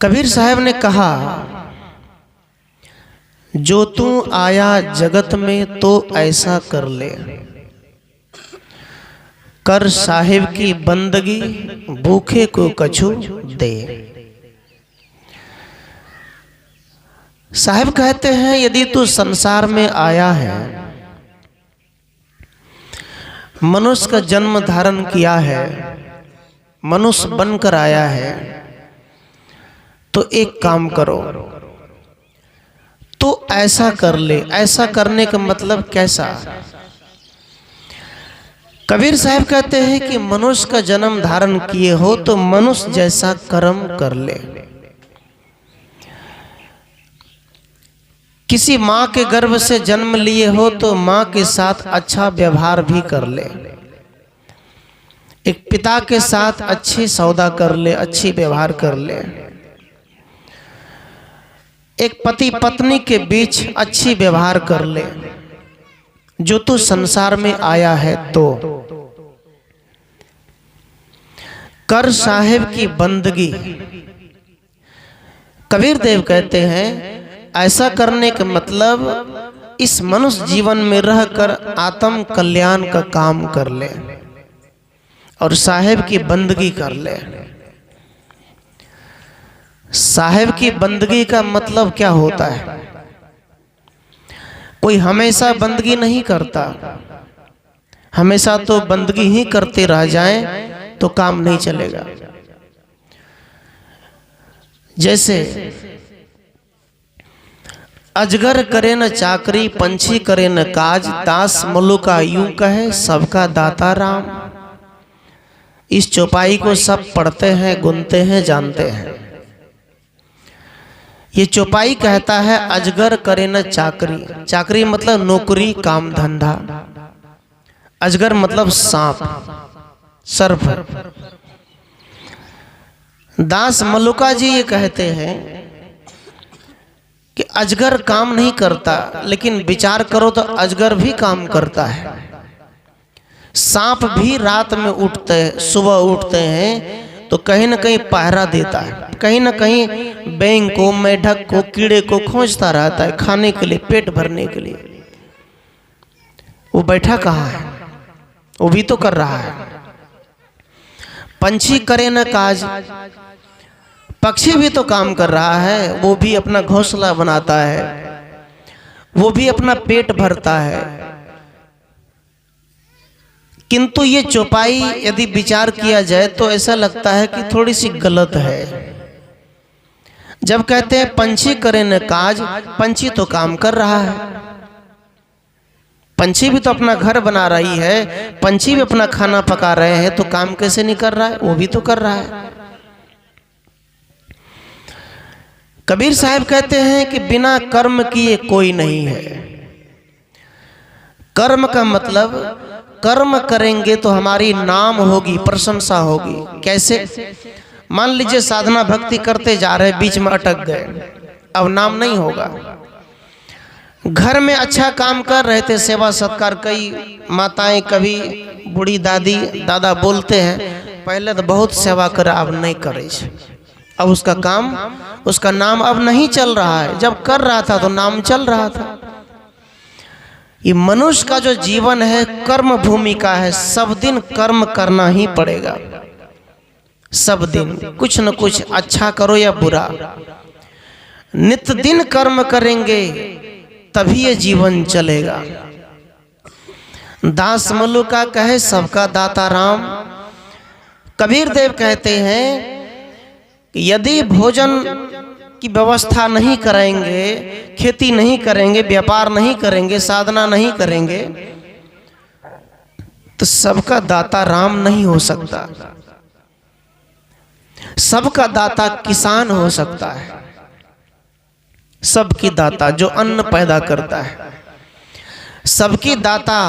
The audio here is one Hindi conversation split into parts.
कबीर साहब ने कहा, जो तू आया जगत में तो ऐसा कर ले, कर साहिब की बंदगी, भूखे को कछु दे। साहिब कहते हैं, यदि तू संसार में आया है, मनुष्य का जन्म धारण किया है, मनुष्य बनकर आया है, तो एक काम करो, तो ऐसा कर ले। ऐसा करने का मतलब कैसा? कबीर साहब कहते हैं कि मनुष्य का जन्म धारण किए हो तो मनुष्य जैसा कर्म कर ले। किसी माँ के गर्भ से जन्म लिए हो तो माँ के साथ अच्छा व्यवहार भी कर ले। एक पिता के साथ अच्छी सौदा कर ले, अच्छी व्यवहार कर ले। एक पति पत्नी के बीच अच्छी व्यवहार कर ले। जो तू संसार में आया है तो कर साहिब की बंदगी। कबीर देव कहते हैं, ऐसा करने का मतलब इस मनुष्य जीवन में रहकर आत्म कल्याण का काम कर ले और साहिब की बंदगी कर ले। साहिब की बंदगी का मतलब क्या होता है? कोई हमेशा बंदगी नहीं करता। हमेशा तो बंदगी ही करते रह जाएं तो काम नहीं चलेगा। जैसे अजगर करे न चाकरी, पंछी करे न काज, दास मलुका यूं कहे सबका दाता राम। इस चौपाई को सब पढ़ते हैं, गुनते हैं, जानते हैं। ये चौपाई कहता है, अजगर करे न चाकरी। चाकरी मतलब नौकरी, काम धंधा। अजगर मतलब सांप, सर्प। दास मलुका जी ये कहते हैं कि अजगर काम नहीं करता, लेकिन विचार करो तो अजगर भी काम करता है। सांप भी रात में उठते हैं, सुबह उठते हैं तो कहीं न कहीं पहरा देता है। कहीं न कहीं बैंग को, मेढक को, कीड़े को खोजता रहता है खाने के लिए, पेट भरने के लिए। वो बैठा कहाँ है? वो भी तो कर रहा है। पंछी करे न काज, पक्षी भी तो काम कर रहा है। वो भी अपना घोंसला बनाता है, वो भी अपना पेट भरता है। किंतु ये चौपाई यदि विचार किया जाए तो ऐसा लगता है कि थोड़ी सी गलत है। जब कहते हैं पंछी करे न काज, पंछी तो काम कर रहा है। पंछी भी तो अपना घर बना रही है, पंछी भी अपना खाना पका रहे हैं, तो काम कैसे नहीं कर रहा है? वो भी तो कर रहा है। कबीर साहब कहते हैं कि बिना कर्म किए कोई नहीं है। कर्म का मतलब कर्म करेंगे तो हमारी नाम होगी, प्रशंसा होगी। कैसे? मान लीजिए साधना भक्ति करते जा रहे, बीच में अटक गए, अब नाम नहीं होगा। घर में अच्छा काम कर रहे थे, सेवा सत्कार, कई माताएं, कभी बूढ़ी दादी दादा बोलते हैं, पहले तो बहुत सेवा करे, अब नहीं करे। अब उसका काम, उसका नाम अब नहीं चल रहा है। जब कर रहा था तो नाम चल रहा था। ये मनुष्य का जो जीवन है कर्म भूमि का है। सब दिन कर्म करना ही पड़ेगा। सब दिन कुछ न कुछ, अच्छा करो या बुरा, नित्य दिन कर्म करेंगे तभी ये जीवन चलेगा। दास मलुका कहे सबका दाता राम। कबीर देव कहते हैं कि यदि भोजन की व्यवस्था नहीं करेंगे, खेती नहीं करेंगे, व्यापार नहीं करेंगे, साधना नहीं करेंगे, तो सबका दाता राम नहीं हो सकता। सबका दाता किसान हो सकता है। सबकी दाता जो अन्न पैदा करता है। सबकी दाता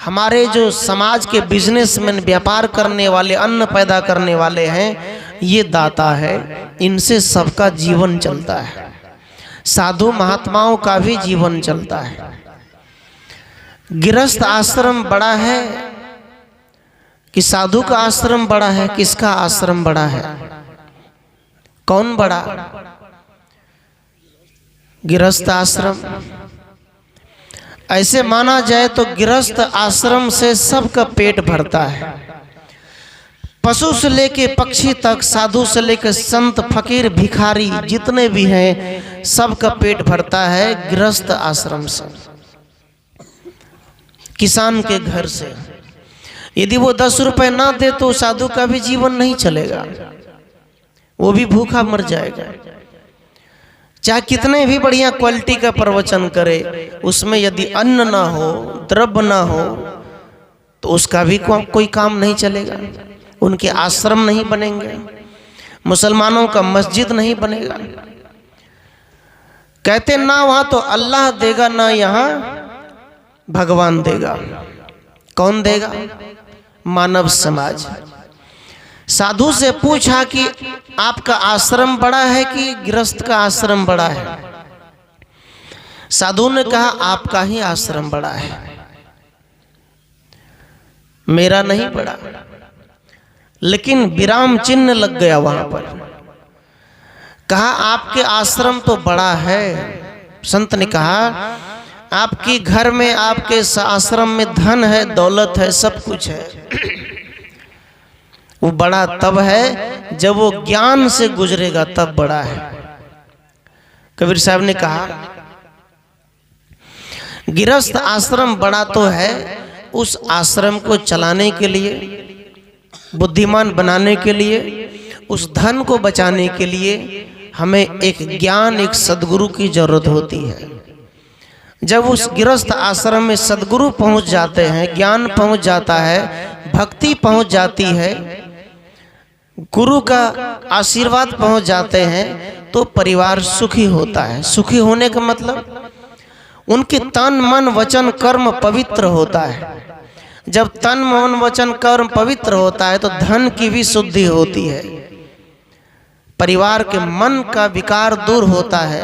हमारे जो समाज के बिजनेसमैन, व्यापार करने वाले, अन्न पैदा करने वाले हैं, ये दाता है। इनसे सबका जीवन चलता है। साधु महात्माओं का भी जीवन चलता है। गृहस्थ आश्रम बड़ा है कि साधु का आश्रम बड़ा है? किसका आश्रम बड़ा है? कौन बड़ा? गृहस्थ आश्रम। ऐसे माना जाए तो गृहस्थ आश्रम से सबका पेट भरता है। पशु से लेके पक्षी तक, साधु से लेकर संत, फकीर, भिखारी जितने भी हैं, सबका पेट भरता है गृहस्थ आश्रम से। किसान के घर से यदि वो 10 रुपए ना दे तो साधु का भी जीवन नहीं चलेगा, वो भी भूखा मर जाएगा। चाहे कितने भी बढ़िया क्वालिटी का प्रवचन करे, उसमें यदि अन्न ना हो, द्रव्य ना हो, तो उसका भी कोई काम नहीं चलेगा। उनके आश्रम नहीं बनेंगे, मुसलमानों का मस्जिद नहीं बनेगा। कहते ना वहां तो अल्लाह देगा, ना यहाँ भगवान देगा। कौन देगा? मानव समाज। साधु से पूछा कि आपका आश्रम बड़ा है कि गृहस्थ का आश्रम बड़ा है? साधु ने कहा आपका ही आश्रम बड़ा है, मेरा नहीं बड़ा। लेकिन विराम चिन्ह लग गया वहां पर। कहा आपके आश्रम तो बड़ा है। संत ने कहा आपके घर में, आपके आश्रम में धन है, दौलत है, सब कुछ है। वो बड़ा तब है जब वो ज्ञान से गुजरेगा, तब बड़ा है। कबीर साहब ने कहा गृहस्थ आश्रम बड़ा तो है, उस आश्रम को चलाने के लिए, बुद्धिमान बनाने के लिए, उस धन को बचाने के लिए हमें एक ज्ञान, एक सद्गुरु की जरूरत होती है। जब उस गृहस्थ आश्रम में सद्गुरु पहुंच जाते हैं, ज्ञान पहुंच जाता है, भक्ति पहुंच जाती है, गुरु का आशीर्वाद पहुंच जाते हैं, तो परिवार सुखी होता है। सुखी होने का मतलब उनके तन मन वचन कर्म पवित्र होता है। जब तन मन वचन कर्म पवित्र होता है तो धन की भी शुद्धि होती है, परिवार के मन का विकार दूर होता है,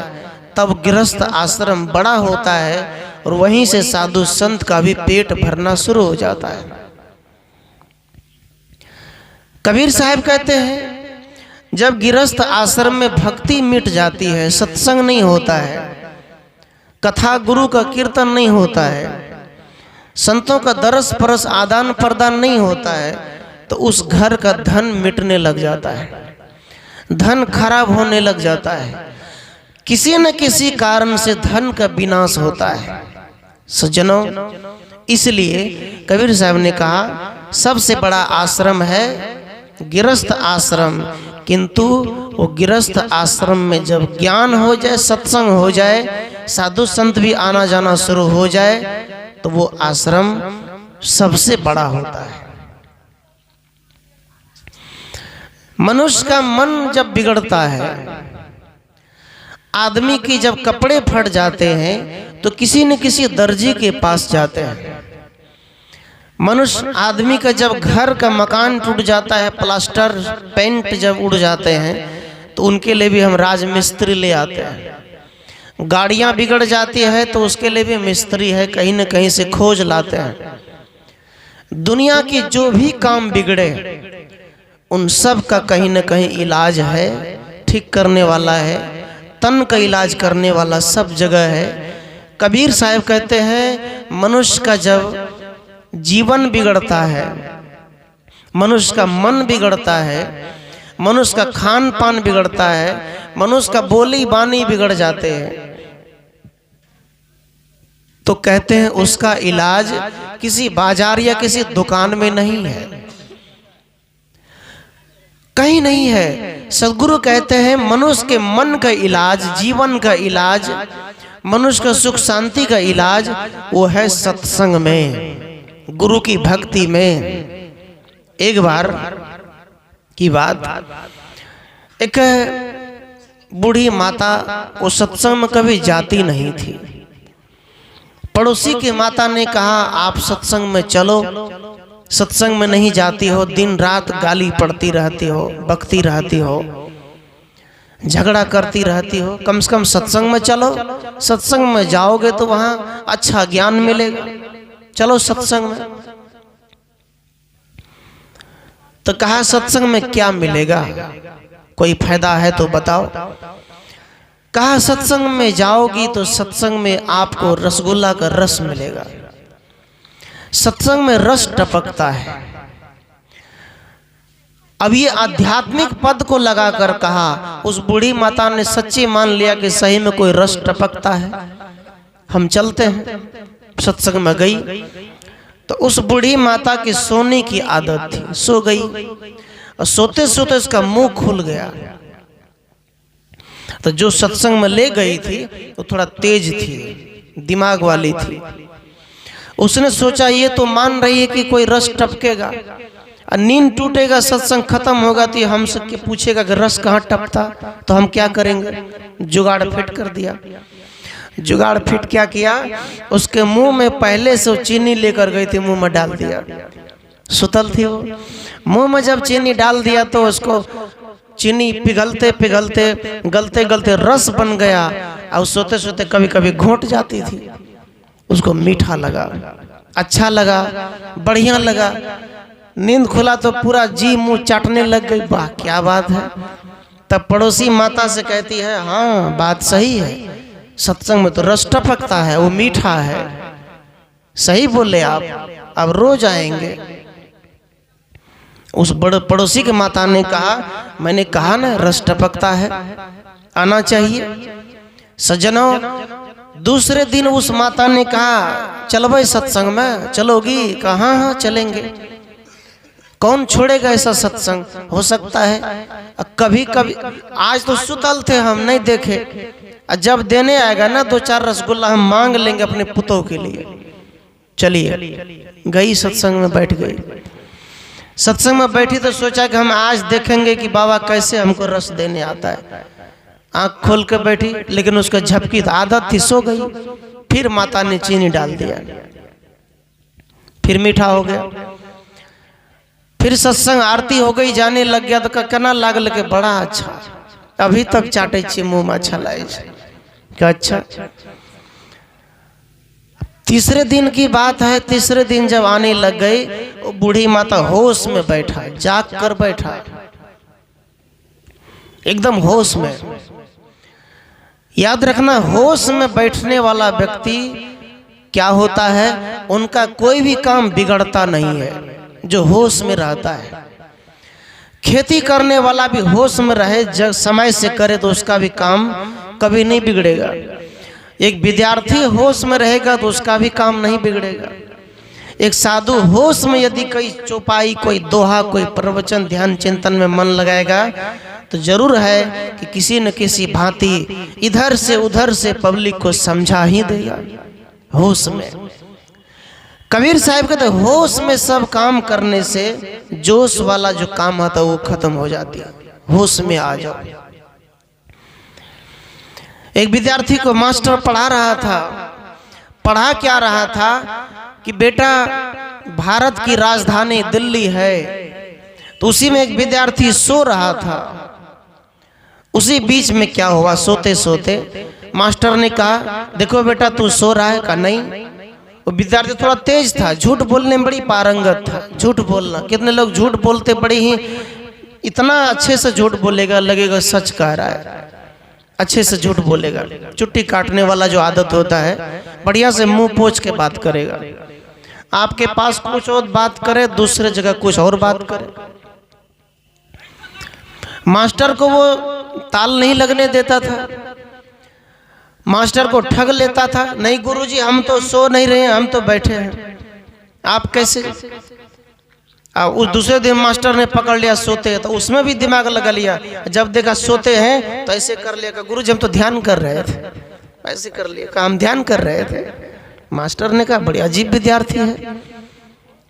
तब गृहस्थ आश्रम बड़ा होता है और वहीं से साधु संत का भी पेट भरना शुरू हो जाता है। कबीर साहब कहते हैं जब गृहस्थ आश्रम में भक्ति मिट जाती है, सत्संग नहीं होता है, कथा गुरु का कीर्तन नहीं होता है, संतों का दरस परस आदान प्रदान नहीं होता है, तो उस घर का धन मिटने लग जाता है, धन खराब होने लग जाता है। किसी न किसी कारण से धन का विनाश होता है। सज्जनों, इसलिए कबीर साहब ने कहा सबसे बड़ा आश्रम है गृहस्थ आश्रम। किंतु वो गृहस्थ आश्रम में जब ज्ञान हो जाए, सत्संग हो जाए, साधु संत भी आना जाना शुरू हो जाए, तो वो आश्रम सबसे बड़ा होता है। मनुष्य का मन जब बिगड़ता है, आदमी की जब कपड़े फट जाते हैं तो किसी न किसी दर्जी के पास जाते हैं। मनुष्य आदमी का जब घर का मकान टूट जाता है, प्लास्टर पेंट जब उड़ जाते हैं, तो उनके लिए भी हम राजमिस्त्री ले आते हैं। गाड़ियां बिगड़ जाती है तो उसके लिए भी मिस्त्री है, कहीं न कहीं से खोज लाते हैं। दुनिया की जो भी काम बिगड़े, उन सब का कहीं न कहीं इलाज है, ठीक करने वाला है, तन का इलाज करने वाला सब जगह है। कबीर साहब कहते हैं मनुष्य का जब जीवन बिगड़ता है, मनुष्य का मन बिगड़ता है, मनुष्य का खान पान बिगड़ता है, मनुष्य का बोली बानी बिगड़ जाते हैं, तो कहते हैं उसका इलाज किसी बाजार या किसी दुकान में नहीं है, कहीं नहीं है। सद्गुरु कहते हैं मनुष्य के मन का इलाज, जीवन का इलाज, मनुष्य का सुख शांति का इलाज वो है सत्संग में, गुरु की भक्ति में। एक बार की बात, एक बूढ़ी माता वो सत्संग में कभी जाती नहीं थी। पड़ोसी की माता ने कहा आप सत्संग में चलो, सत्संग में नहीं जाती हो, दिन रात गाली पड़ती रहती हो, बकती रहती हो, झगड़ा करती रहती हो, कम से कम सत्संग में चलो, सत्संग में जाओगे तो वहां अच्छा ज्ञान मिलेगा, चलो सत्संग में। तो कहा सत्संग में क्या मिलेगा, कोई फायदा है तो बताओ। कहा सत्संग में जाओगी तो सत्संग में आपको रसगुल्ला का रस मिलेगा, सत्संग में रस टपकता है। अब ये आध्यात्मिक पद को लगाकर कहा, उस बूढ़ी माता ने सच्ची मान लिया कि सही में कोई रस टपकता है, हम चलते हैं। सत्संग में गई तो उस बूढ़ी माता की सोने की आदत थी, सो गई और सोते सोते उसका मुंह खुल गया। तो जो सत्संग में ले गई थी वो थोड़ा तेज थी, दिमाग वाली थी। उसने सोचा ये तो मान रही है कि कोई रस टपकेगा, और नींद टूटेगा, सत्संग खत्म होगा तो हमसे पूछेगा कि रस कहाँ टपता, तो हम क्या करेंगे। जुगाड़ फिट कर दिया। जुगाड़ फिट क्या किया, उसके मुंह में पहले से चीनी लेकर गई थी, मुंह में डाल दिया। सुतल थी वो, मुंह में जब चीनी डाल दिया तो उसको चीनी पिघलते पिघलते गलते गलते रस बन गया, और सोते सोते कभी कभी घोंट जाती थी। उसको मीठा लगा, अच्छा लगा, बढ़िया लगा। नींद खुला तो पूरा जी मुंह चाटने लग गई। वाह क्या बात है। तब पड़ोसी माता से कहती है, हाँ बात सही है, सत्संग में तो रस टपकता है, वो मीठा है, सही बोले आप, अब रोज आएंगे। उस बड़े पड़ोसी की माता ने कहा, मैंने कहा ना रस टपकता है, आना चाहिए। सज्जनों, दूसरे दिन उस माता ने कहा, चलोगे सत्संग में, चलोगी? कहाँ? हाँ चलेंगे। कौन छोड़ेगा ऐसा सत्संग, हो सकता है कभी कभी। आज तो सुतल थे, हम नहीं देखे, जब देने आएगा ना 2-4 रसगुल्ला हम मांग लेंगे अपने पुतों के लिए। चलिए गई, सत्संग में बैठ गई। सत्संग में बैठी तो सोचा कि हम आज देखेंगे कि बाबा कैसे हमको रस देने आता है। आंख खोल के बैठी, लेकिन उसका झपकी आदत थी, सो गई। फिर माता ने चीनी डाल दिया, फिर मीठा हो गया। फिर सत्संग आरती हो गई, जाने लग गया तो कहना लागल के बड़ा अच्छा, अभी तक चाटे छी मुंह में, अच्छा लगे क्या। अच्छा, तीसरे दिन की बात है। तीसरे दिन जब आने लग गई, वो बूढ़ी माता होश में बैठा, जाग कर बैठा, एकदम होश में। याद रखना, होश में बैठने वाला व्यक्ति क्या होता है, उनका कोई भी काम बिगड़ता नहीं है, जो होश में रहता है। खेती करने वाला भी होश में रहे, जब समय से करे तो उसका भी काम कभी नहीं बिगड़ेगा। एक विद्यार्थी होश में रहेगा तो उसका भी काम नहीं बिगड़ेगा। एक साधु होश में यदि कोई चौपाई, कोई दोहा, कोई प्रवचन, ध्यान चिंतन में मन लगाएगा तो जरूर है कि किसी न किसी भांति इधर से उधर से पब्लिक को समझा ही देगा। होश में, कबीर साहब कहते होश में सब काम करने से जोश वाला जो काम आता है वो खत्म हो जाती है। होश में आ जाओ। एक विद्यार्थी को मास्टर पढ़ा रहा था, पढ़ा क्या रहा था कि बेटा भारत की राजधानी दिल्ली है। तो उसी में एक विद्यार्थी सो रहा था। उसी बीच में क्या हुआ, सोते सोते मास्टर ने कहा, देखो बेटा तू सो रहा है। कहा नहीं। वो विद्यार्थी थोड़ा तेज था, झूठ बोलने में बड़ी पारंगत था। झूठ बोलना, कितने लोग झूठ बोलते बड़े ही, इतना अच्छे से झूठ बोलेगा लगेगा सच कह रहा है, अच्छे से झूठ बोलेगा। चुट्टी काटने वाला जो आदत होता है, बढ़िया से मुंह पोंछ के बात करेगा। आपके पास कुछ और बात करे, दूसरे जगह कुछ और बात करे। मास्टर को वो ताल नहीं लगने देता था, मास्टर को ठग लेता था। नहीं गुरुजी, हम तो सो नहीं रहे हैं, हम तो बैठे हैं, आप कैसे। उस दूसरे दिन मास्टर ने पकड़ लिया सोते हैं, तो उसमें भी दिमाग लगा लिया। जब देखा सोते हैं तो ऐसे कर लिया, गुरुजी हम तो ध्यान कर रहे थे, ऐसे कर लिया, हम ध्यान कर रहे थे। मास्टर ने कहा बड़ी अजीब विद्यार्थी है,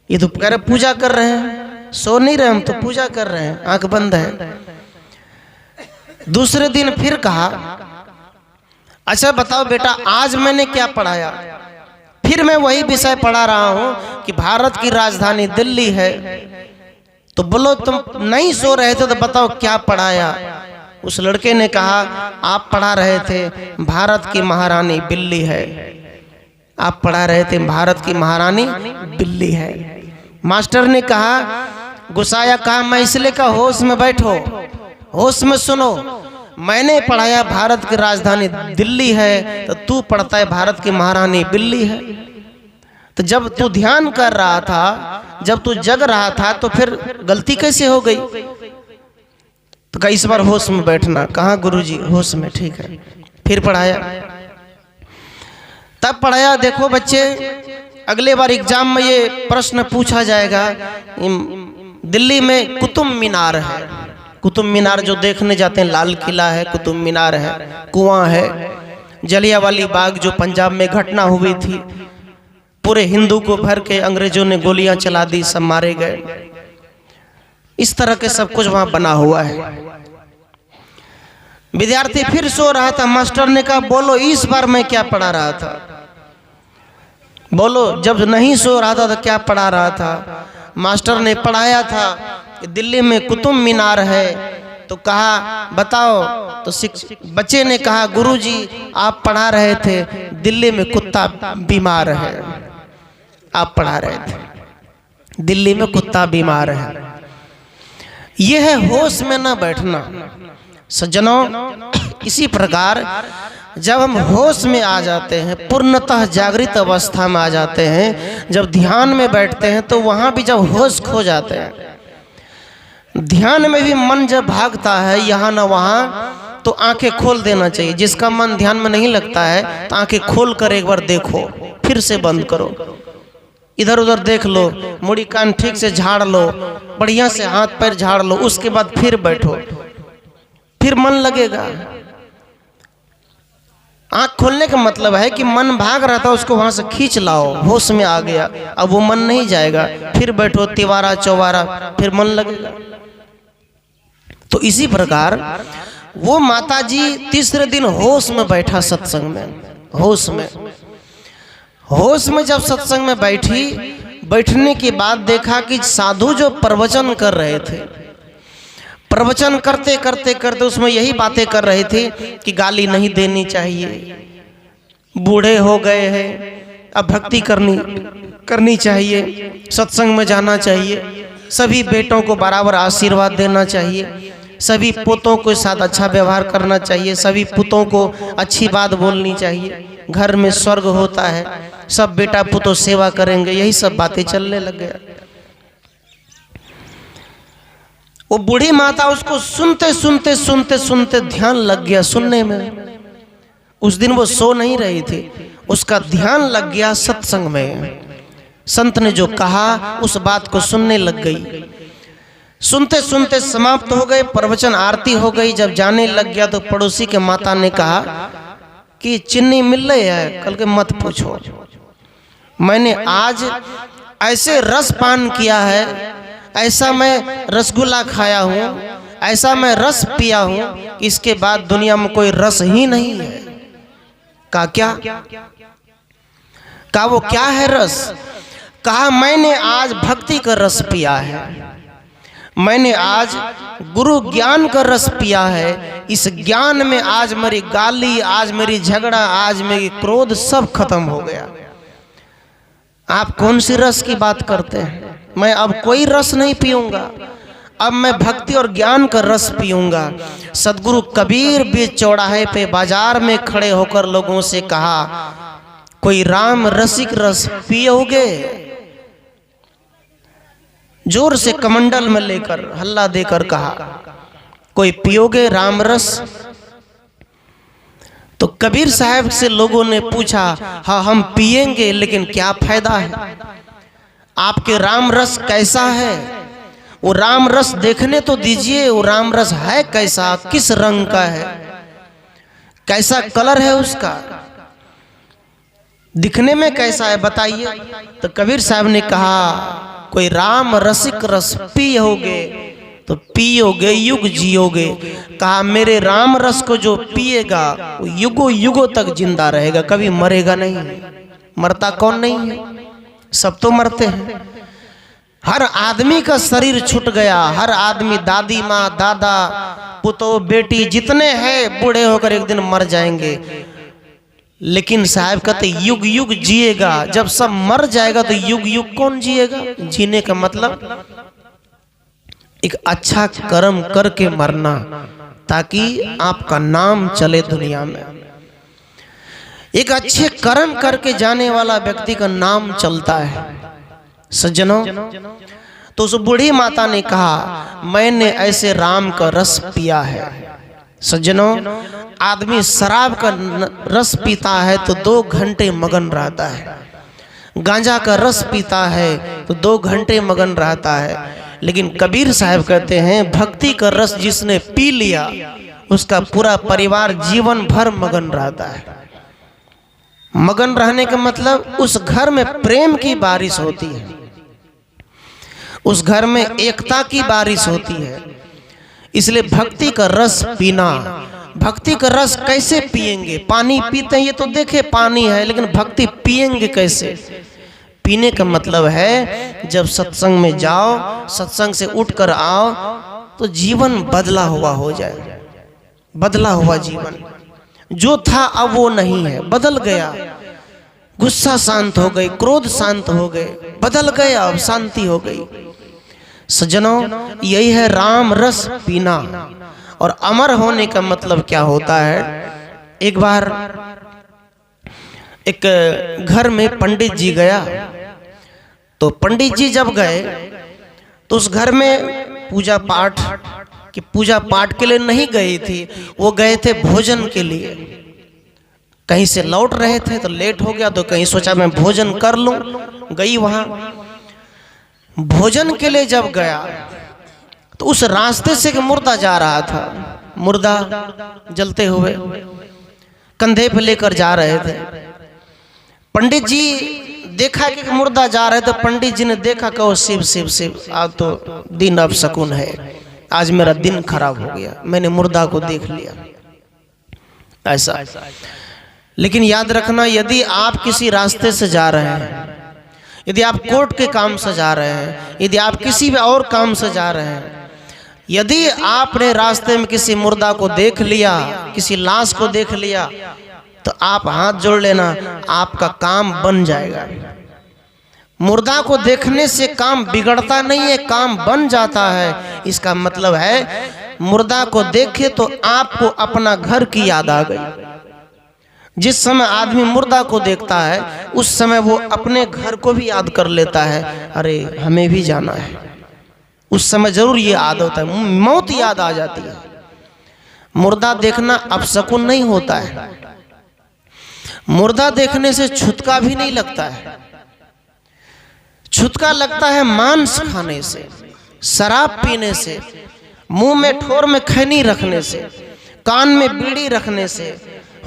ये तो कह रहे पूजा कर रहे हैं, सो नहीं रहे, हम तो पूजा कर रहे हैं, आंख बंद है। दूसरे दिन फिर कहा, अच्छा बताओ बेटा आज मैंने क्या पढ़ाया। फिर मैं वही विषय पढ़ा रहा हूं कि भारत की राजधानी दिल्ली है। तो बोलो तुम नहीं सो रहे थे तो बताओ क्या पढ़ाया। उस लड़के ने कहा, आप पढ़ा रहे थे भारत की महारानी बिल्ली है, आप पढ़ा रहे थे भारत की महारानी बिल्ली है। मास्टर ने कहा, गुस्साया, कहा मैं इसलिए का होश में बैठो, होश में सुनो, मैंने पढ़ाया भारत की राजधानी दिल्ली है, तो तू पढ़ता है भारत की महारानी बिल्ली है। तो जब तू ध्यान कर रहा था, जब तू जग रहा था, तो फिर गलती कैसे हो गई? तो कहा इस बार होश में बैठना। कहा गुरुजी होश में, ठीक है। फिर पढ़ाया, तब पढ़ाया। देखो बच्चे, अगले बार एग्जाम में ये प्रश्न पूछा जाएगा, दिल्ली में कुतुब मीनार है, कुतुब मीनार जो देखने जाते हैं, लाल किला है, कुतुब मीनार है, कुआं है, जलियांवाला बाग जो पंजाब में घटना हुई थी, पूरे हिंदू को भर के अंग्रेजों ने गोलियां चला दी, सब मारे गए। इस तरह के सब कुछ वहां बना हुआ है। विद्यार्थी फिर सो रहा था, मास्टर ने कहा बोलो इस बार मैं क्या पढ़ा रहा था, बोलो। जब नहीं सो रहा था तो क्या पढ़ा रहा था? मास्टर ने पढ़ाया था कि दिल्ली में कुतुब मीनार है, तो कहा बताओ। तो बच्चे ने कहा गुरुजी आप पढ़ा रहे थे दिल्ली में कुत्ता बीमार है, आप पढ़ा रहे थे दिल्ली में कुत्ता बीमार है। यह है होश में न बैठना। सज्जनों, इसी प्रकार जब हम होश में आ जाते हैं, पूर्णतः जागृत अवस्था में आ जाते हैं, जब ध्यान में बैठते हैं, तो वहां भी जब होश खो जाते हैं, ध्यान में भी मन जब भागता है यहाँ न वहाँ, तो आंखें खोल देना चाहिए। जिसका मन ध्यान में नहीं लगता है तो आंखें खोल कर एक बार देखो, फिर से बंद करो, इधर उधर देख लो, मुड़ी कान ठीक से झाड़ लो, बढ़िया से हाथ पैर झाड़ लो, उसके बाद फिर बैठो, फिर मन लगेगा। आंख खोलने का मतलब है कि मन भाग रहा था, उसको वहां से खींच लाओ, होश में आ गया, अब वो मन नहीं जाएगा, फिर बैठो तिवारा चौबारा, फिर मन लगेगा। तो इसी प्रकार वो माताजी तीसरे दिन होश में बैठा, सत्संग में, होश में, होश में जब सत्संग में बैठी, बैठने के बाद देखा कि साधु जो प्रवचन कर रहे थे, प्रवचन करते करते करते उसमें यही बातें कर रहे थे कि गाली नहीं देनी चाहिए, बूढ़े हो गए हैं, अब भक्ति करनी चाहिए, सत्संग में जाना चाहिए, सभी बेटों को बराबर आशीर्वाद देना चाहिए, सभी पुतों के साथ अच्छा व्यवहार करना चाहिए, सभी पुतों को अच्छी बात बोलनी चाहिए, घर में स्वर्ग होता है, सब बेटा पुतों सेवा करेंगे, यही सब बातें चलने लग गया। वो बूढ़ी माता उसको सुनते सुनते सुनते सुनते ध्यान लग गया सुनने में। उस दिन वो सो नहीं रही थी, उसका ध्यान लग गया सत्संग में। संत ने जो कहा उस बात को सुनने लग गई। सुनते सुनते समाप्त हो गए, प्रवचन आरती हो गई। जब जाने लग गया तो पड़ोसी के माता ने कहा कि चीनी मिल रही है, कल के मत पूछो, मैंने आज ऐसे रस पान किया है, ऐसा मैं रसगुल्ला खाया हूँ, ऐसा मैं रस पिया हूँ कि इसके बाद दुनिया में कोई रस ही नहीं है। कहा क्या? कहा वो क्या है रस? कहा मैंने आज भक्ति का रस पिया है, मैंने आज गुरु ज्ञान का रस पिया है। इस ज्ञान में आज मेरी गाली, आज मेरी झगड़ा, आज मेरी क्रोध सब खत्म हो गया। आप कौन सी रस की बात करते हैं? मैं अब कोई रस नहीं पीऊंगा, अब मैं भक्ति और ज्ञान का रस पीऊंगा। सदगुरु कबीर बीच चौराहे पे बाजार में खड़े होकर लोगों से कहा, कोई राम रसिक रस पियोगे? जोर से कमंडल में लेकर हल्ला देकर कहा, कोई पियोगे राम रस? तो कबीर साहब से लोगों ने पूछा, हाँ हम पिएंगे, लेकिन क्या फायदा है? आपके राम रस कैसा है? वो राम रस देखने तो दीजिए, वो राम रस है कैसा, किस रंग का है, कैसा कलर है उसका, दिखने में कैसा है बताइए। तो कबीर साहब ने कहा, कोई राम रसिक रस पियोगे तो पियोगे युग जियोगे। कहा मेरे राम रस को जो पिएगा वो युगों युगों तक जिंदा रहेगा, कभी मरेगा नहीं। मरता कौन नहीं है? सब तो मरते हैं। हर आदमी का शरीर छूट गया, हर आदमी, दादी माँ, दादा, पुतो, बेटी जितने हैं बूढ़े होकर एक दिन मर जाएंगे। लेकिन साहब कहते युग युग जिएगा। जब सब मर जाएगा तो युग युग कौन जिएगा? जीने का मतलब एक अच्छा कर्म करके मरना, ताकि आपका नाम चले दुनिया में। एक अच्छे कर्म करके जाने वाला व्यक्ति का नाम चलता है सज्जनों। तो उस बूढ़ी माता ने कहा, मैंने ऐसे राम का रस पिया है। सज्जनों, आदमी शराब का रस पीता है तो 2 घंटे मगन रहता है, गांजा का रस पीता है तो 2 घंटे मगन रहता है, लेकिन कबीर साहब कहते हैं भक्ति का रस जिसने पी लिया उसका पूरा परिवार जीवन भर मगन रहता है। मगन रहने का मतलब उस घर में प्रेम की बारिश होती है, उस घर में एकता की बारिश होती है। इसलिए भक्ति का रस पीना। भक्ति का रस कैसे पिएंगे? पानी पीते हैं ये तो देखे पानी है, लेकिन भक्ति पिएंगे कैसे? पीने का मतलब है जब सत्संग में जाओ, सत्संग से उठकर आओ तो जीवन बदला हुआ हो जाए। बदला हुआ जीवन जो था अब वो नहीं है, बदल गया। गुस्सा शांत हो गई, क्रोध शांत हो गए, बदल गया, अब शांति हो गई। सज्जनों, यही है राम रस पीना। और अमर होने का मतलब क्या होता है? एक बार एक घर में पंडित जी गया, तो पंडित जी जब गए तो उस घर में पूजा पाठ के लिए नहीं गई थी, वो गए थे भोजन के लिए। कहीं से लौट रहे थे तो लेट हो गया, तो कहीं सोचा मैं भोजन कर लूं, गई वहां। भोजन के लिए जब गया तो उस रास्ते से एक मुर्दा जा रहा था, मुर्दा जलते हुए कंधे पे लेकर जा रहे थे। पंडित जी देखा कि मुर्दा जा रहे थे, पंडित जी ने देखा, कहो शिव शिव शिव, आज तो दिन अब शकुन है, आज मेरा दिन खराब हो गया, मैंने मुर्दा को देख लिया। ऐसा। लेकिन याद रखना, यदि आप किसी रास्ते से जा रहे हैं, यदि आप कोर्ट के काम से जा रहे हैं, यदि आप किसी भी और काम से जा रहे हैं, यदि आपने रास्ते में किसी मुर्दा को देख लिया, किसी लाश को देख लिया, तो आप हाथ जोड़ लेना, आपका काम बन जाएगा। मुर्दा को देखने से काम बिगड़ता नहीं है, काम बन जाता है। इसका मतलब है मुर्दा को देखे तो आपको अपना घर की याद आ गई। जिस समय आदमी मुर्दा को देखता है उस समय वो अपने घर को भी याद कर लेता है, अरे हमें भी जाना है। उस समय जरूर ये आदत है, मौत याद आ जाती है। मुर्दा देखना अपशकुन नहीं होता है। मुर्दा देखने से छुतका भी नहीं लगता है। छुतका लगता है मांस खाने से, शराब पीने से, मुंह में ठोर में खैनी रखने से, कान में बीड़ी रखने से,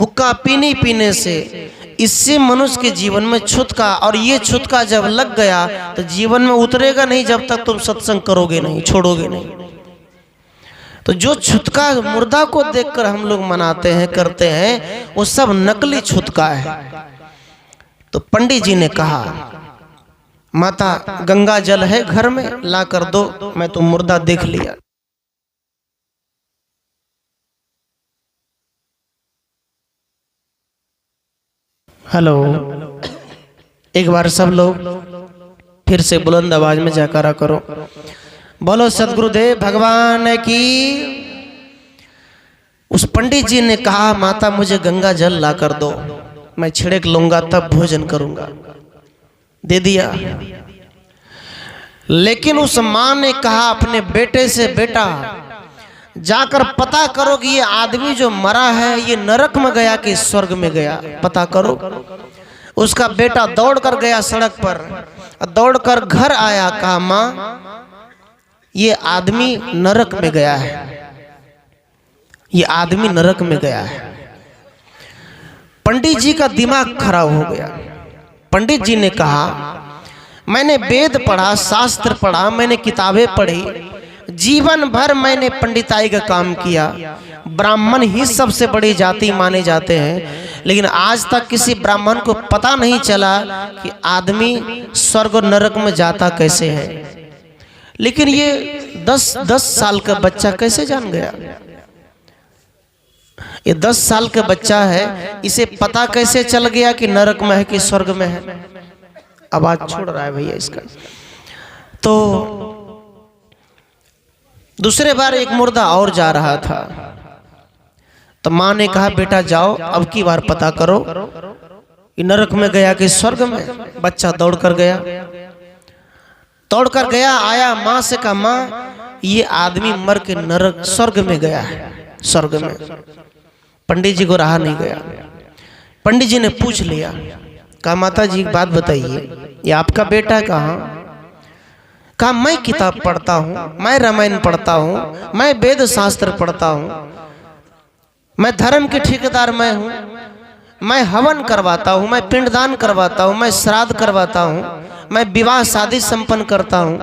हुक्का पीने से। इससे मनुष्य के जीवन में छुतका, और ये छुतका जब लग गया तो जीवन में उतरेगा नहीं जब तक तुम सत्संग करोगे नहीं, छोड़ोगे नहीं। तो जो छुतका मुर्दा को देखकर हम लोग मनाते हैं, करते हैं, वो सब नकली छुतका है। तो पंडित जी ने कहा, माता गंगा जल है घर में, ला कर दो, मैं तो मुर्दा देख लिया। हेलो, एक बार सब लोग फिर से बुलंद आवाज में जयकारा करो। बोलो सदगुरुदेव भगवान की। उस पंडित जी ने कहा, माता मुझे गंगा जल ला कर दो, मैं छिड़क लूंगा तब भोजन करूंगा। दे दिया। लेकिन उस मां ने कहा अपने बेटे से, बेटा जाकर पता करो कि ये आदमी जो मरा है ये नरक में गया कि स्वर्ग में गया, पता करो। उसका बेटा दौड़कर गया सड़क पर, दौड़कर घर आया, कहा मां ये आदमी नरक में गया है, ये आदमी नरक में गया है। पंडित जी का दिमाग खराब हो गया। पंडित जी ने कहा, मैंने वेद पढ़ा, शास्त्र पढ़ा, मैंने किताबें पढ़ी, जीवन भर मैंने पंडिताई का काम किया, ब्राह्मण ही सबसे बड़ी जाति माने जाते हैं, लेकिन आज तक किसी ब्राह्मण को पता नहीं चला कि आदमी स्वर्ग और नरक में जाता कैसे है। लेकिन ये 10 साल का बच्चा कैसे जान गया? ये 10 साल का बच्चा है, इसे पता कैसे चल गया कि नरक में है कि स्वर्ग में है? आवाज छोड़ रहा है भैया इसका। तो दूसरे बार एक मुर्दा और जा रहा था, तो माँ ने कहा बेटा जाओ अब की बार पता करो कि नरक में गया कि स्वर्ग में। बच्चा दौड़ कर गया, आया, माँ से कहा माँ ये आदमी मर के नरक स्वर्ग में गया है, स्वर्ग में। पंडित जी को रहा नहीं गया। पंडित जी ने पूछ लिया, कहा माता जी एक बात बताइए, ये आपका बेटा है? कहाँ? कहा मैं किताब पढ़ता हूँ, मैं रामायण पढ़ता हूँ, मैं वेद शास्त्र पढ़ता हूँ, मैं धर्म के ठेकेदार मैं हूँ, मैं हवन करवाता हूँ, मैं पिंडदान करवाता हूँ, मैं श्राद्ध करवाता हूँ, मैं विवाह शादी संपन्न करता हूँ,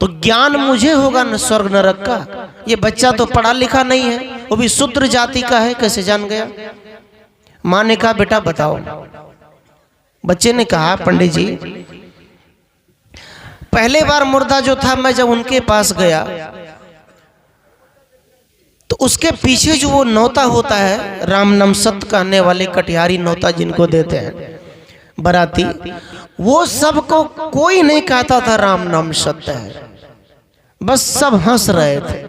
तो ज्ञान मुझे होगा न स्वर्ग नरक का। ये बच्चा तो पढ़ा लिखा नहीं है, वो भी शूद्र जाति का है, कैसे जान गया? माँ ने कहा बेटा बताओ। बच्चे ने कहा पंडित जी पहले बार मुर्दा जो था, मैं जब उनके पास गया तो उसके पीछे जो वो नौता होता है, राम नाम सत्य कहने वाले कटिहारी नौता जिनको देते हैं बराती, वो सबको कोई नहीं कहता था राम नाम सत्य है, बस सब हंस रहे थे।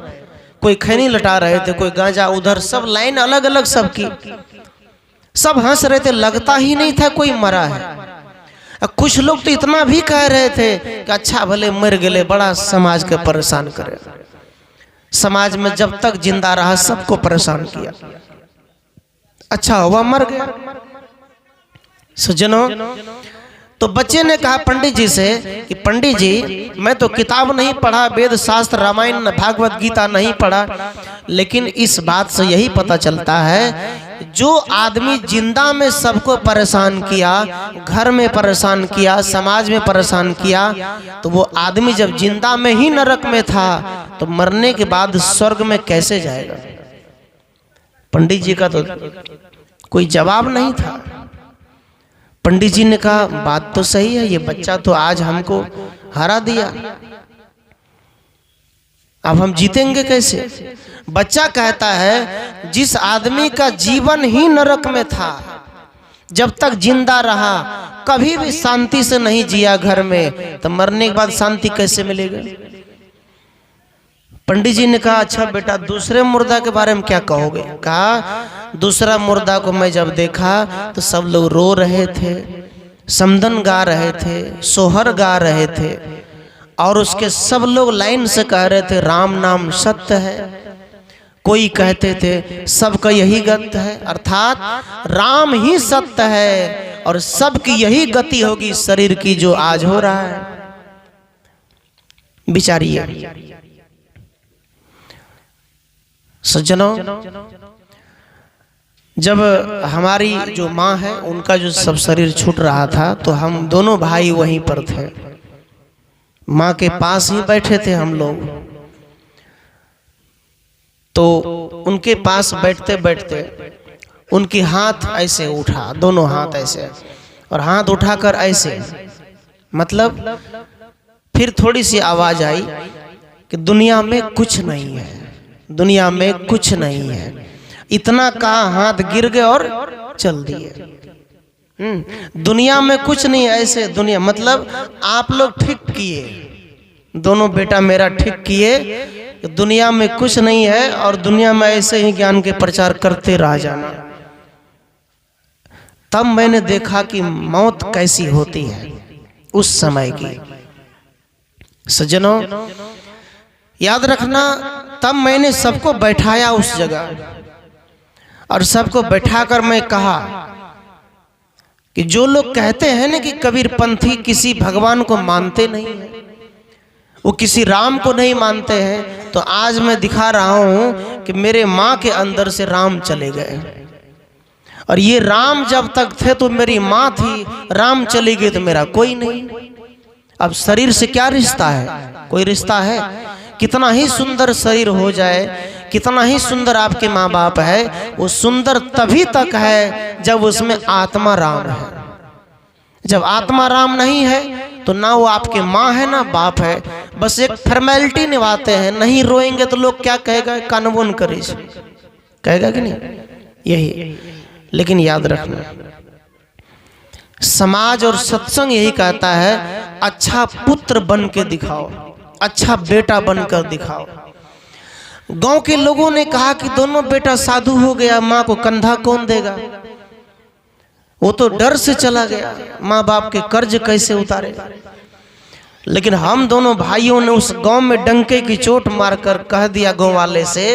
कोई खैनी लटा रहे थे, कोई गांजा, उधर सब लाइन अलग अलग सबकी, सब हंस रहे थे, लगता ही नहीं था कोई मरा है। कुछ लोग तो इतना भी कह रहे थे कि अच्छा भले मर गए, बड़ा समाज के परेशान करे। समाज में जब तक जिंदा रहा सबको परेशान किया, अच्छा हुआ मर गया। सज्जनों, तो बच्चे ने कहा पंडित जी से कि पंडित जी मैं तो किताब नहीं पढ़ा, वेद शास्त्र रामायण भागवत गीता नहीं पढ़ा, लेकिन इस बात से यही पता चलता है जो आदमी जिंदा में सबको परेशान किया, घर में परेशान किया, समाज में परेशान किया, तो वो आदमी जब जिंदा में ही नरक में था तो मरने के बाद स्वर्ग में कैसे जाएगा? पंडित जी का तो कोई जवाब नहीं था। पंडित जी ने कहा बात तो सही है, ये बच्चा तो आज हमको हरा दिया, अब हम जीतेंगे कैसे? बच्चा कहता है जिस आदमी का जीवन ही नरक में था, जब तक जिंदा रहा कभी भी शांति से नहीं जिया घर में, तो मरने के बाद शांति कैसे मिलेगा? पंडित जी ने कहा अच्छा बेटा दूसरे मुर्दा के बारे में क्या कहोगे? कहा दूसरा मुर्दा को मैं जब देखा तो सब लोग रो रहे थे, समदन गा रहे थे, सोहर गा रहे थे, और उसके सब लोग लाइन से कह रहे थे राम नाम सत्य है। कोई कहते थे सबका यही गति है, अर्थात राम ही सत्य है और सबकी यही गति होगी शरीर की जो आज हो रहा है। विचारिए सज्जनों, जब हमारी जो माँ है उनका जो सब शरीर छूट रहा था तो हम दोनों भाई वहीं पर थे, माँ के पास ही बैठे थे हम लोग। तो उनके पास बैठते बैठते उनकी हाथ ऐसे उठा, दोनों हाथ ऐसे, और हाथ उठाकर ऐसे, मतलब फिर थोड़ी सी आवाज आई कि दुनिया में कुछ नहीं है, दुनिया में कुछ नहीं है। इतना कहा हाथ गिर गए और चल दिए। दुनिया में कुछ नहीं है, ऐसे दुनिया मतलब आप लोग ठीक किए, दोनों बेटा मेरा ठीक किए, दुनिया में कुछ नहीं है और दुनिया में ऐसे ही ज्ञान के प्रचार करते रह जाना। तब मैंने देखा कि मौत कैसी होती है उस समय की। सज्जनों याद रखना, तब मैंने सबको बैठाया उस जगह और सबको बैठाकर मैं कहा कि जो लोग कहते हैं ना कि कबीर पंथी किसी भगवान को मानते नहीं है, वो किसी राम को नहीं मानते हैं, तो आज मैं दिखा रहा हूं कि मेरे माँ के अंदर से राम चले गए। और ये राम जब तक थे तो मेरी माँ थी, राम चली गई तो मेरा कोई नहीं। अब शरीर से क्या रिश्ता है? कोई रिश्ता है? कितना ही सुंदर शरीर हो जाए, कितना ही सुंदर आपके माँ बाप है, वो सुंदर तभी तक है जब उसमें आत्मा राम है। जब आत्मा राम नहीं है तो ना वो आपके माँ है ना बाप है, बस एक फॉर्मेलिटी निभाते हैं। नहीं रोएंगे तो लोग क्या कहेगा, कानून करे कहेगा कि नहीं, यही। लेकिन याद रखना, समाज और सत्संग यही कहता है अच्छा पुत्र बन के दिखाओ, अच्छा बेटा बनकर दिखाओ। गांव के लोगों ने कहा कि दोनों बेटा साधु हो गया, माँ को कंधा कौन देगा। वो तो डर से चला गया, माँ बाप के कर्ज कैसे उतारे। लेकिन हम दोनों भाइयों ने उस गांव में डंके की चोट मारकर कह दिया गांव वाले से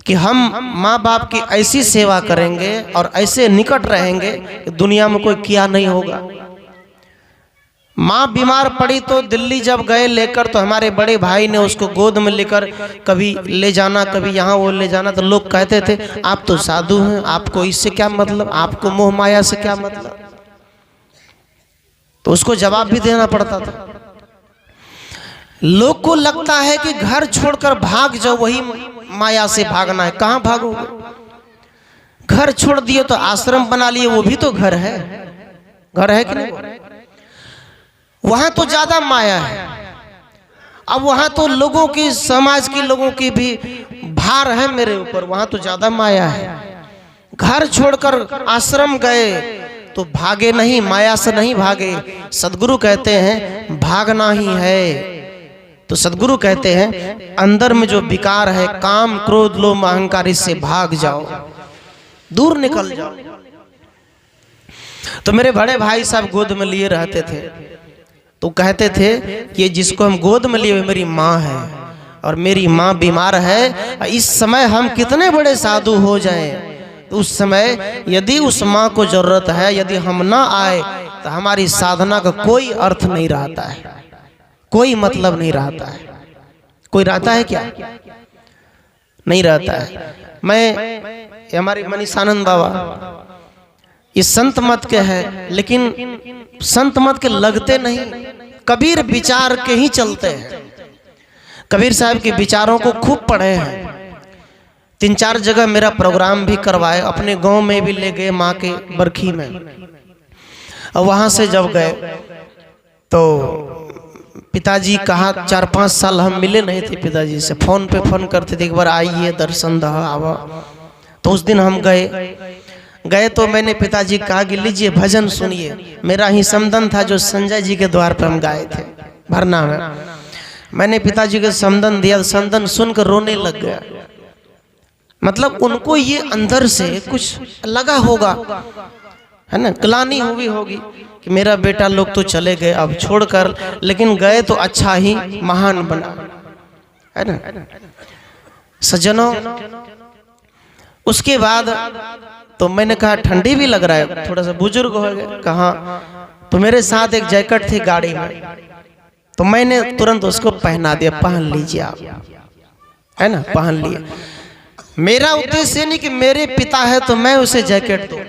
कि हम माँ बाप की ऐसी सेवा करेंगे और ऐसे निकट रहेंगे कि दुनिया में कोई किया नहीं होगा। माँ बीमार पड़ी तो दिल्ली जब गए लेकर, तो हमारे बड़े भाई ने उसको गोद में लेकर कभी ले जाना, कभी यहाँ वो ले जाना। तो लोग कहते थे आप तो साधु हैं, आपको इससे क्या मतलब, आपको मोह माया से क्या मतलब। तो उसको जवाब भी देना पड़ता था। लोग को लगता है कि घर छोड़कर भाग जाओ, वही माया से भागना है। कहाँ भागोगे? घर छोड़ दिए तो आश्रम बना लिए, वो भी तो घर है। घर है कि नहीं? वहां तो ज्यादा माया है। अब वहां तो लोगों की, समाज के लोगों की भी भार है मेरे ऊपर, वहां तो ज्यादा माया है। घर छोड़कर आश्रम गए तो भागे नहीं, माया से नहीं भागे। सदगुरु कहते हैं भागना ही है। तो सदगुरु कहते हैं अंदर में जो विकार है, काम क्रोध लोभ अहंकार, इससे भाग जाओ, दूर निकल जाओ। तो मेरे बड़े भाई साहब गोद में लिए रहते थे, तो कहते थे कि जिसको हम गोद में लिए मेरी माँ है और मेरी माँ बीमार है। इस समय हम कितने बड़े साधु हो जाएं, तो उस समय यदि उस माँ को जरूरत है, यदि हम ना आए तो हमारी साधना का कोई अर्थ नहीं रहता है, कोई मतलब नहीं रहता है। कोई रहता है क्या? नहीं रहता है। मैं हमारे मनीषानंद बाबा ये संत मत के हैं, लेकिन संत मत के लगते नहीं, कबीर विचार के ही चलते हैं। कबीर साहब के विचारों को खूब पढ़े हैं। 3-4 जगह मेरा प्रोग्राम भी करवाए, अपने गांव में भी ले गए, माँ के बरखी में। और वहां से जब गए तो पिताजी कहा, 4-5 साल हम मिले नहीं थे पिताजी से, फोन पे फोन करते थे एक बार आइए दर्शन दह आवा। तो उस दिन हम गए तो मैंने पिताजी कहा कि लीजिए भजन सुनिए। मेरा ही समदन था जो संजय जी के द्वार पर हम गाए थे भरना में। मैंने पिताजी को समदन दिया, समदन सुनकर रोने लग गया। मतलब उनको ये अंदर से कुछ लगा होगा, है ना, ग्लानि हुई होगी कि मेरा बेटा लोग तो चले गए अब छोड़कर, लेकिन गए तो अच्छा ही महान बना, है ना सज्जनों। उसके बाद तो मैंने कहा ठंडी भी लग रहा है, थोड़ा सा बुजुर्ग हो गए। कहा तो मेरे साथ एक जैकेट थी गाड़ी में, तो मैंने तुरंत उसको पहना दिया, पहन लीजिए आप, है ना, पहन लिए। मेरा उद्देश्य नहीं कि मेरे पिता है तो मैं उसे जैकेट दूं।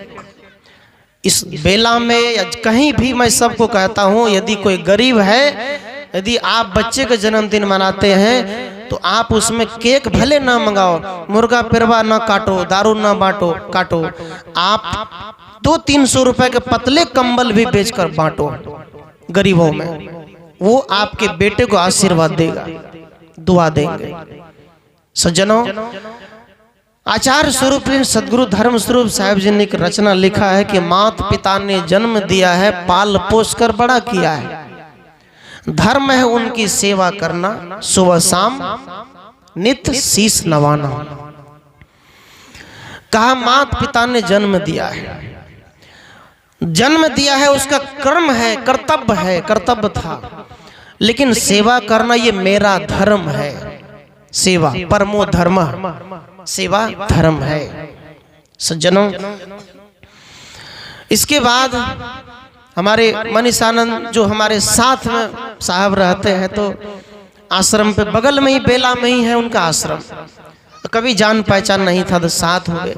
इस बेला में या कहीं भी मैं सबको कहता हूं, यदि कोई गरीब है, यदि आप बच्चे का जन्मदिन मनाते हैं तो आप उसमें केक भले ना मंगाओ, मुर्गा पिरवा ना काटो, दारू ना बांटो काटो, आप 200-300 रुपए के पतले कंबल भी बेचकर बांटो गरीबों में। वो आपके बेटे को आशीर्वाद देगा, दुआ देंगे। सज्जनों, आचार्य स्वरूप सदगुरु धर्म स्वरूप साहिब जी ने एक रचना लिखा है कि मात पिता ने जन्म दिया है, पाल पोस कर बड़ा किया है, धर्म है उनकी सेवा करना, सुबह शाम नित्य शीश नवाना। कहा मात पिता ने जन्म दिया है, जन्म दिया है उसका कर्म है, कर्तव्य है, कर्तव्य था, लेकिन सेवा करना ये मेरा धर्म है। सेवा परमो धर्म, सेवा धर्म है। सज्जनों, इसके बाद हमारे मनीषानंद जो हमारे साथ में साहब रहते हैं, तो आश्रम पे बगल में ही, बेला में ही है उनका आश्रम। कभी जान पहचान नहीं था तो साथ हो गए,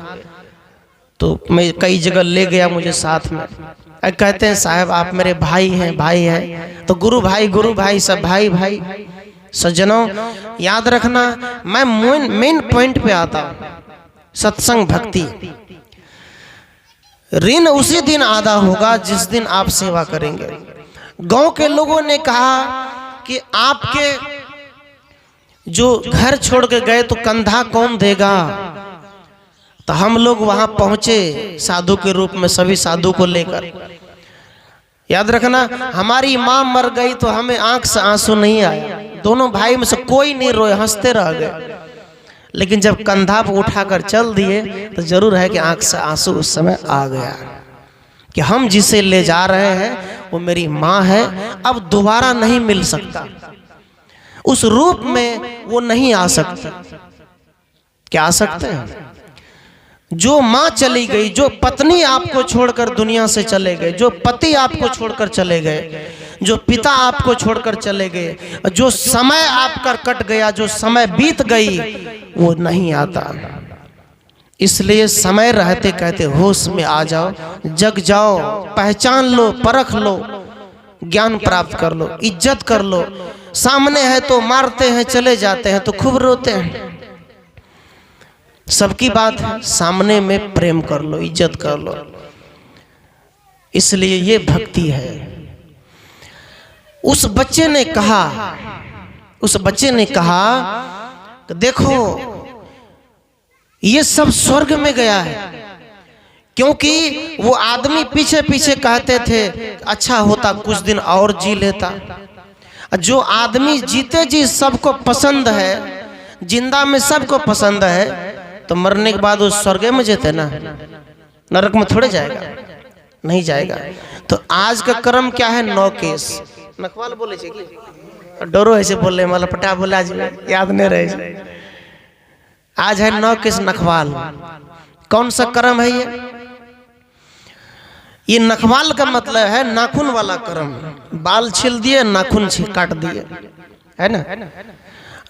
तो मैं कई जगह ले गया मुझे साथ में। कहते हैं साहब आप मेरे भाई हैं, भाई हैं, तो गुरु भाई सब भाई भाई। सज्जनों, याद रखना, मैं मेन पॉइंट पे आता हूं, सत्संग भक्ति। ऋण उसी दिन आधा होगा जिस दिन आप सेवा करेंगे। गांव के लोगों ने कहा कि आपके जो घर छोड़ के गए तो कंधा कौन देगा। तो हम लोग वहां पहुंचे साधु के रूप में, सभी साधु को लेकर। याद रखना, हमारी माँ मर गई तो हमें आंख से आंसू नहीं आया, दोनों भाई में से कोई नहीं रोए, हंसते रह गए। लेकिन जब कंधा पर उठाकर चल दिए तो जरूर है कि आंख से आंसू उस समय आ गया कि हम जिसे ले जा रहे हैं वो मेरी माँ है, अब दोबारा नहीं मिल सकता, उस रूप में वो नहीं आ सकता। क्या आ सकते हैं? जो माँ चली गई, जो पत्नी आपको छोड़कर दुनिया से चले गए, जो पति आपको छोड़कर चले गए, जो पिता आपको छोड़कर चले गए, जो समय आपका कट गया, जो समय बीत गई, वो नहीं आता। इसलिए समय रहते कहते होश में आ जाओ, जग जाओ, पहचान लो, परख लो, ज्ञान प्राप्त कर लो, इज्जत कर लो। सामने है तो मारते हैं, चले जाते हैं तो खूब रोते हैं। सबकी बात है, सामने में प्रेम कर लो, इज्जत कर लो। इसलिए ये भक्ति है। उस बच्चे ने कहा कि देखो ये सब स्वर्ग में गया है, क्योंकि वो आदमी पीछे पीछे कहते थे अच्छा होता कुछ दिन और जी लेता। जो आदमी जीते जी सबको पसंद है, जिंदा में सबको पसंद है, तो मरने के बाद वो स्वर्ग में जेते ना, नरक में थोड़े जाएगा, नहीं जाएगा। तो आज का कर्म क्या है? 9 केस नखवाल बोले छे कि डरो ऐसे बोले माला पटा बोले, आज याद नहीं रहे। आज है 9 केस नखवाल। कौन सा कर्म है ये नखवाल का मतलब है नाखून वाला कर्म। बाल छील दिए, नाखून काट दिए, है ना,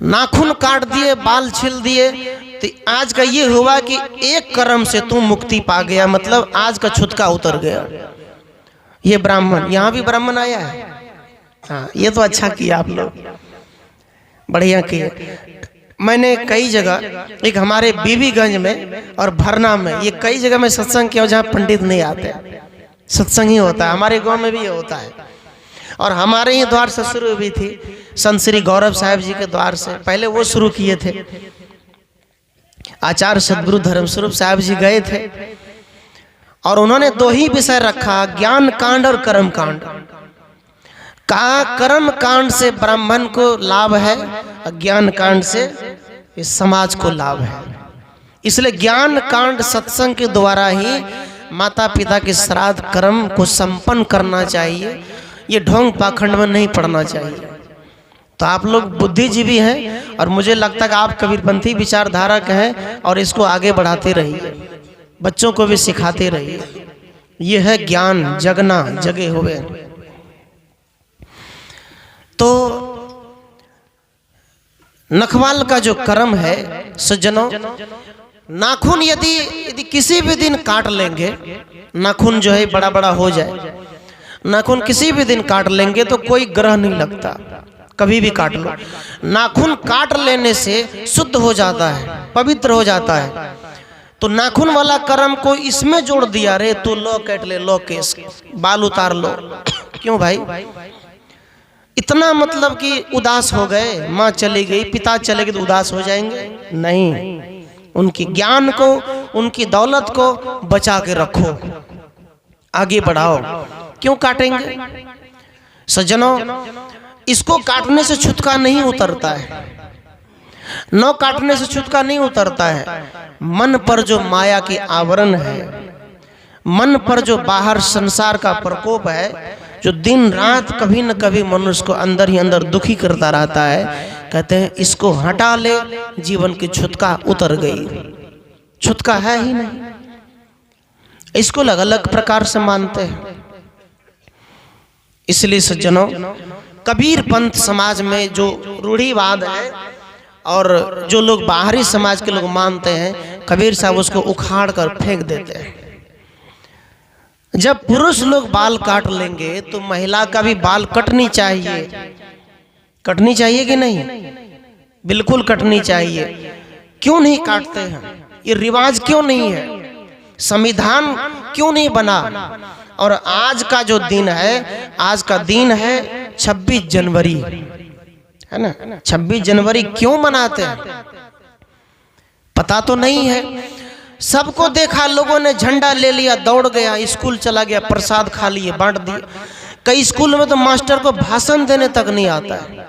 नाखून काट दिए, बाल छील दिए। तो आज का ये हुआ कि एक कर्म से तू मुक्ति पा गया, मतलब आज का छुटका उतर गया। ये ब्राह्मण, यहाँ भी ब्राह्मण आया है। हाँ, ये तो अच्छा किया आप लोग, बढ़िया किया। मैंने कई जगह, एक हमारे बीबीगंज में और भरना में, ये कई जगह में सत्संग किया जहाँ पंडित नहीं आते, सत्संग ही होता है। हमारे गांव में भी ये होता है, और हमारे ही द्वार से शुरू हुई थी, संत श्री गौरव साहब जी के द्वार से। पहले वो शुरू किए थे, आचार्य सदगुरु धर्मस्वरूप साहब जी गए थे, और उन्होंने 2 ही विषय रखा, ज्ञान कांड और कर्म कांड। कहा कर्म कांड से ब्राह्मण को लाभ है, और ज्ञान कांड से इस समाज को लाभ है। इसलिए ज्ञान कांड सत्संग के द्वारा ही माता पिता के श्राद्ध कर्म को संपन्न करना चाहिए। ये ढोंग पाखंड में नहीं पड़ना चाहिए। तो आप लोग बुद्धिजीवी हैं, और मुझे लगता है कि आप कबीरपंथी विचारधारक हैं, और इसको आगे बढ़ाते रहिए, बच्चों को भी सिखाते रहिए। ये है ज्ञान, जगना, जगे हुए। तो नखवाल का जो कर्म है सज्जनों, नाखून यदि किसी भी दिन काट लेंगे, नाखून जो है बड़ा बड़ा हो जाए, नाखून किसी भी दिन काट लेंगे तो कोई ग्रह नहीं लगता, कभी भी काट लो। नाखून काट लेने से शुद्ध हो जाता है, पवित्र हो जाता है। तो नाखून वाला कर्म को इसमें जोड़ दिया, रे तू लो काट ले, लो केस, बाल उतार लो। क्यों भाई? इतना मतलब कि उदास हो गए, माँ चली गई, पिता चले गए तो उदास हो जाएंगे? नहीं, उनकी ज्ञान को, उनकी दौलत को बचा के रखो, आगे बढ़ाओ। क्यों काटेंगे सज्जनों? इसको काटने से छुटका नहीं उतरता है, न काटने से छुटका नहीं उतरता है। मन पर जो माया की आवरण है, मन पर जो बाहर संसार का प्रकोप है, जो दिन रात कभी न कभी मनुष्य को अंदर ही अंदर दुखी करता रहता है, कहते हैं इसको हटा ले, जीवन की छुटका उतर गई। छुटका है ही नहीं, इसको अलग अलग प्रकार से मानते हैं। इसलिए सज्जनों, कबीर पंथ समाज में जो रूढ़िवाद है और जो लोग बाहरी समाज के लोग मानते हैं, कबीर साहब उसको उखाड़ कर फेंक देते हैं। जब पुरुष लोग बाल काट लेंगे तो महिला का भी बाल कटनी चाहिए। कटनी चाहिए कि नहीं? बिल्कुल कटनी चाहिए। क्यों नहीं काटते हैं? ये रिवाज क्यों नहीं है? संविधान क्यों नहीं बना? और आज का जो दिन है, आज का दिन है 26 जनवरी, है ना? 26 जनवरी क्यों मनाते हैं पता तो नहीं है। सबको देखा, लोगों ने झंडा ले लिया, दौड़ गया, स्कूल चला गया, प्रसाद खा लिए, बांट दिए। कई स्कूल में तो मास्टर को भाषण देने तक नहीं आता है,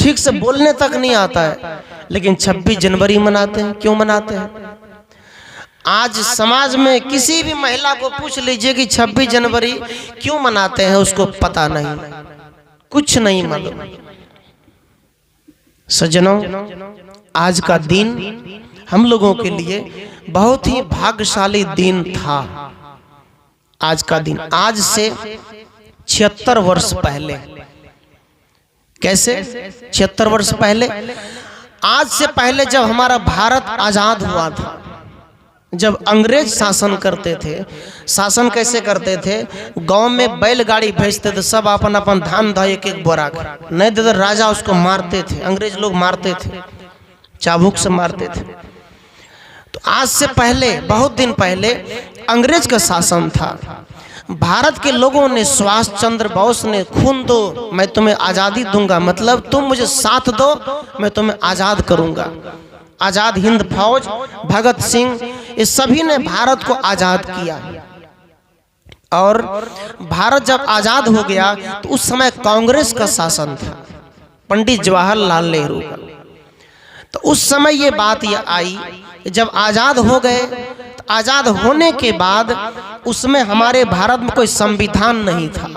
ठीक से बोलने तक नहीं आता है, लेकिन 26 जनवरी मनाते हैं। क्यों मनाते हैं? आज समाज में किसी भी महिला को पूछ लीजिए कि 26 जनवरी क्यों मनाते हैं, उसको पता नहीं, कुछ नहीं मालूम। सज्जनों, आज का दिन हम लोगों के लिए बहुत ही भाग्यशाली दिन था। आज का दिन, आज से 76 वर्ष पहले, कैसे 76 वर्ष पहले? आज से पहले जब हमारा भारत आजाद हुआ था, जब अंग्रेज शासन करते थे, शासन कैसे करते थे? गांव में बैलगाड़ी भेजते थे, सब अपन अपन धान धा एक एक बोरा नहीं देते, राजा उसको मारते थे, अंग्रेज लोग मारते थे, चाबुक से मारते थे। तो आज से पहले, बहुत दिन पहले अंग्रेज का शासन था। भारत के लोगों ने, सुभाष चंद्र बोस ने, खून दो मैं तुम्हें आज़ादी दूंगा, मतलब तुम मुझे साथ दो मैं तुम्हें आज़ाद करूंगा। आज़ाद हिंद फौज, भगत सिंह, ये सभी ने भारत को आज़ाद किया। और भारत जब आज़ाद हो गया तो उस समय कांग्रेस का शासन था, पंडित जवाहरलाल नेहरू का। तो उस समय ये बात ये आई, जब आज़ाद हो गए, तो आज़ाद होने के बाद उसमें हमारे भारत में कोई संविधान नहीं था।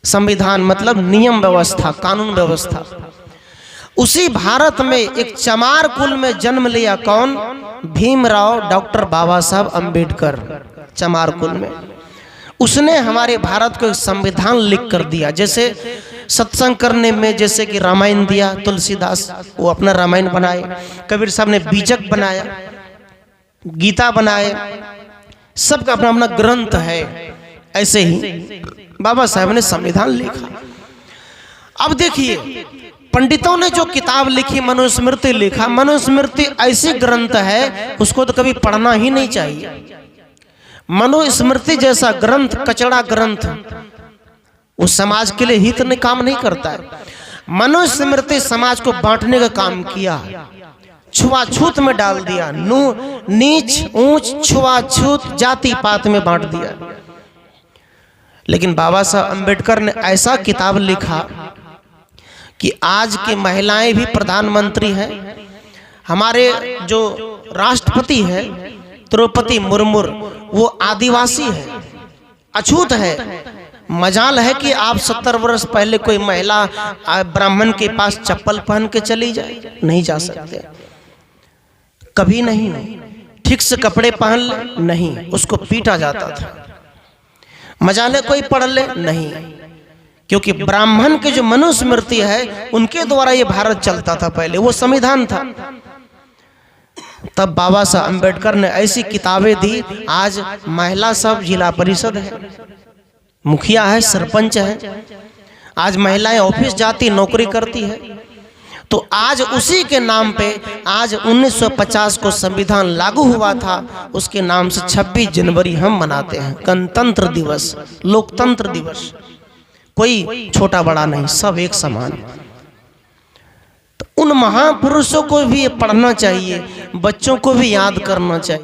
संविधान मतलब नियम व्यवस्था, कानून व्यवस्था। उसी भारत में एक चमार कुल में जन्म लिया, कौन? भीमराव डॉक्टर बाबा साहब अम्बेडकर, चमार कुल में। उसने हमारे भारत को एक संविधान लिख कर दिया। जैसे सत्संग करने में जैसे कि रामायण दिया, तुलसीदास वो अपना रामायण बनाए, कबीर साहब ने बीजक बनाया, गीता बनाए, सबका अपना अपना ग्रंथ है। ऐसे ही बाबा साहब ने संविधान लिखा। अब देखिए, पंडितों ने जो किताब लिखी, मनुस्मृति लिखा, मनुस्मृति ऐसी ग्रंथ है उसको तो कभी पढ़ना ही नहीं चाहिए। मनुस्मृति जैसा ग्रंथ कचड़ा ग्रंथ, वो समाज के लिए हित में काम नहीं करता है। मनुस्मृति समाज को बांटने का काम किया, छुआछूत में डाल दिया, नीच ऊंच छुआछूत जाति पात में बांट दिया। लेकिन बाबा साहब अम्बेडकर ने ऐसा किताब लिखा कि आज की महिलाएं भी प्रधानमंत्री हैं। हमारे जो राष्ट्रपति है द्रौपदी मुर्मू, वो आदिवासी है, अछूत है। मजाल है कि आप 70 वर्ष पहले कोई महिला ब्राह्मण के पास चप्पल पहन के चली जाए, नहीं जा सकते, कभी नहीं। ठीक से कपड़े पहन ले, नहीं, उसको पीटा जाता था। मजाल है कोई पढ़ ले, नहीं, क्योंकि ब्राह्मण के जो मनुस्मृति है उनके द्वारा ये भारत चलता था, पहले वो संविधान था। तब बाबा साहब अम्बेडकर ने ऐसी किताबें दी। आज महिला सब जिला परिषद है, मुखिया है, सरपंच है, आज महिलाएं ऑफिस जाती, नौकरी करती है। तो आज उसी के नाम पे, आज 1950 को संविधान लागू हुआ था, उसके नाम से 26 जनवरी हम मनाते हैं, गणतंत्र दिवस, लोकतंत्र दिवस। कोई छोटा बड़ा नहीं, सब एक समान। तो उन महापुरुषों को भी ये पढ़ना चाहिए, बच्चों को भी याद करना चाहिए।